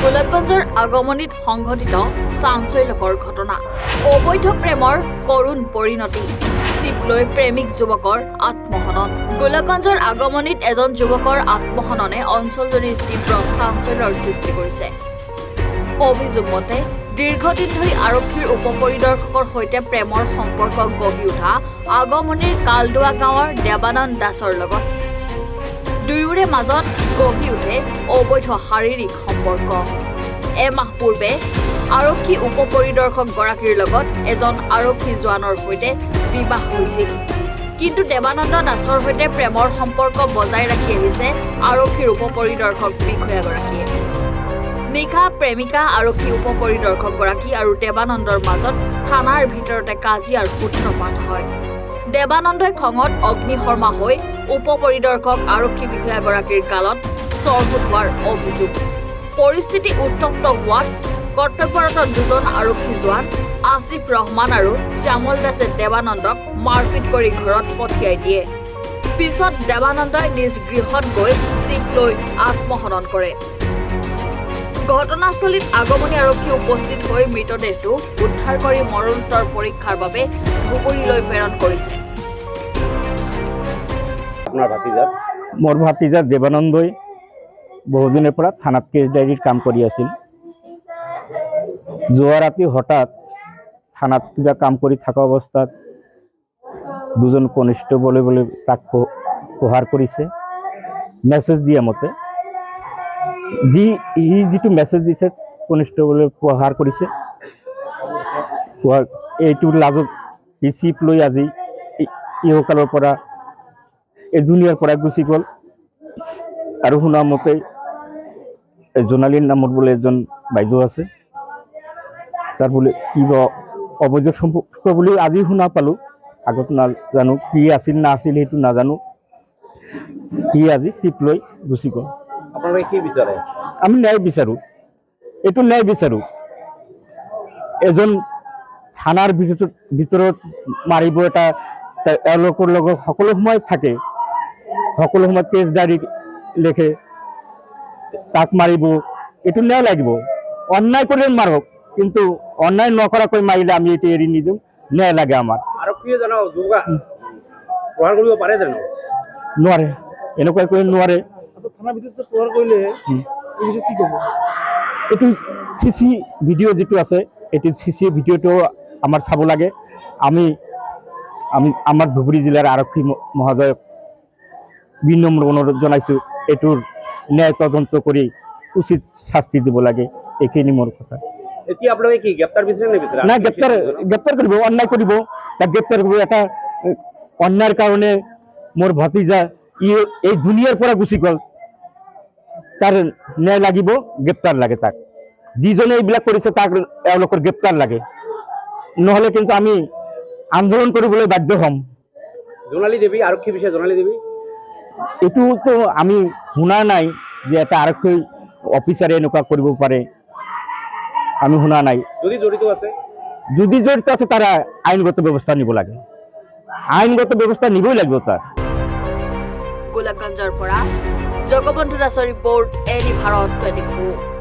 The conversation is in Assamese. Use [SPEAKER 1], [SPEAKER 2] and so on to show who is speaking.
[SPEAKER 1] গোলাপগঞ্জৰ আগমনিত সংঘটিত চাঞ্চল্যকৰ ঘটনা। অবৈধ প্ৰেমৰ কৰুণ পৰিণতি, চিপ লৈ প্ৰেমিক যুৱকৰ আত্মহনন। গোলাপগঞ্জৰ আগমনিত এজন যুৱকৰ আত্মহননে অঞ্চলজুৰি তীব্ৰ চাঞ্চল্যৰ সৃষ্টি কৰিছে। অভিযোগ মতে দীৰ্ঘদিন ধৰি আৰক্ষীৰ উপ পৰিদৰ্শকৰ সৈতে প্ৰেমৰ সম্পৰ্ক গঢ়ি উঠা আগমনিৰ কালদোৱা গাঁৱৰ দেৱানন্দ দাসৰ লগত দুয়োৰে মাজত গঢ়ি উঠে অবৈধ শাৰীৰিক সম্পৰ্ক। এমাহ পূৰ্বে আৰক্ষী উপ পৰিদৰ্শকগৰাকীৰ লগত এজন আৰক্ষী জোৱানৰ সৈতে বিবাহ হৈছিল। কিন্তু দেৱানন্দ দাসৰ সৈতে প্ৰেমৰ সম্পৰ্ক বজাই ৰাখি আহিছে আৰক্ষীৰ উপ পৰিদৰ্শক বিষয়াগৰাকীয়ে। নিশা প্ৰেমিকা আৰক্ষী উপ পৰিদৰ্শকগৰাকী আৰু দেৱানন্দৰ মাজত থানাৰ ভিতৰতে কাজিয়াৰ সূত্ৰপাত হয়। দেৱানন্দই খঙত অগ্নিশৰ্মা হৈ উপ পৰিদৰ্শক আৰক্ষী বিষয়াগৰাকীৰ গালত চৰহুট হোৱাৰ অভিযোগ। পৰিস্থিতি উত্তপ্ত হোৱাত কৰ্তব্যৰত দুজন আৰক্ষী জোৱান আসিফ ৰহমান আৰু শ্যামল দাসে দেৱানন্দক মাৰপিট কৰি ঘৰত পঠিয়াই দিয়ে। পিছত দেৱানন্দই নিজ গৃহত গৈ চিপ লৈ আত্মহনন কৰে। ঘটনাস্থলীত আগমনী আৰক্ষী উপস্থিত হৈ মৃতদেহটো উদ্ধাৰ কৰি মৰণোত্তৰ পৰীক্ষাৰ বাবে ধুবুৰীলৈ প্ৰেৰণ কৰিছে।
[SPEAKER 2] মোৰ ভাতিজা দেৱানন্দই বহুদিনৰ পৰা থানাত কেছ ডায়েৰীৰ কাম কৰি আছিল। যোৱা ৰাতি হঠাৎ থানাত কিবা কাম কৰি থকা অৱস্থাত দুজন কনিষ্টেবলে বোলে তাক প্ৰহাৰ কৰিছে। মেছেজ দিয়া মতে যিটো মেছেজ দিছে কনিষ্টেবলে প্ৰহাৰ কৰিছে, এইটোৰ লাজত চিপ লৈ আজি ইহকালৰ পৰা জুনিয়ৰ পৰা গুচি গ'ল। আৰু শুনা মতে জোনালীৰ নামত বোলে এজন বাইদেউ আছে, তাৰ বোলে কিবা অবৈধ সম্পৰ্ক বুলি আজি শুনা পালোঁ। আগত নাজানো কি আছিল না আছিল সেইটো নাজানো। সি আজি চিপ লৈ গুচি গ'ল।
[SPEAKER 3] আপোনালোকে কি বিচাৰে?
[SPEAKER 2] আমি ন্যায় বিচাৰোঁ, এইটো ন্যায় বিচাৰোঁ। এজন থানাৰ ভিতৰত মাৰিব এটা এওঁলোকৰ লগত সকলো সময় থাকে, সকলো সময়ত কেছ ডায়েৰী লিখে, তাক মাৰিব, এইটো ন্যায় লাগিব। অন্যায় কৰিলে মাৰক, কিন্তু অন্যায় নকৰাকৈ মাৰিলে আমি এইটো এৰি নিদিওঁ, ন্যায় লাগে আমাৰ।
[SPEAKER 3] আৰক্ষীয়ে জানো প্ৰহাৰ কৰিব পাৰে জানো?
[SPEAKER 2] নোৱাৰে, এনেকুৱা কৰি নোৱাৰে।
[SPEAKER 3] থানাৰ ভিতৰত প্ৰহাৰ কৰিলে কি ক'ব?
[SPEAKER 2] এইটো চিচি ভিডিঅ' যিটো আছে, এইটো চিচি ভিডিঅ'টো আমাৰ চাব লাগে। আমি আমাৰ ধুবুৰী জিলাৰ আৰক্ষী মহোদয়ক বিনম্ৰ অনুৰোধ জনাইছোঁ, এইটোৰ ন্যায় তদন্ত কৰি উচিত শাস্তি দিব লাগে। এইখিনি মোৰ কথা।
[SPEAKER 3] এতিয়া আপোনালোকে কি গ্ৰেপ্তাৰ বিচাৰে নে বিচাৰে?
[SPEAKER 2] না, গ্ৰেপ্তাৰ কৰিব, অন্যায় কৰিব, তাক গ্ৰেপ্তাৰ কৰিব। এটা অন্যায়ৰ কাৰণে মোৰ ভতিজা এই দুনিয়াৰ পৰা গুচি গ'ল, তাৰ ন্যায় লাগিব, গ্ৰেপ্তাৰ লাগে তাক। যিজনে এইবিলাক কৰিছে তাক এওঁলোকৰ গ্ৰেপ্তাৰ লাগে, নহ'লে কিন্তু আমি আন্দোলন কৰিবলৈ বাধ্য হ'ম।
[SPEAKER 3] জোনালী দেৱী আৰক্ষী বিষয়া জোনালী দেৱী,
[SPEAKER 2] এইটোতো আমি শুনা নাই যে এটা আৰক্ষী অফিচাৰে এনেকুৱা কৰিব পাৰে, আমি শুনা নাই।
[SPEAKER 3] যদি জড়িত আছে
[SPEAKER 2] তাৰ আইনগত ব্যৱস্থা নিব লাগে, আইনগত ব্যৱস্থা নিবই লাগিব তাৰ।
[SPEAKER 1] গোলাপগঞ্জৰ পৰা জগবন্ধু দাসৰ ৰিপৰ্ট, এনি ভাৰত 24।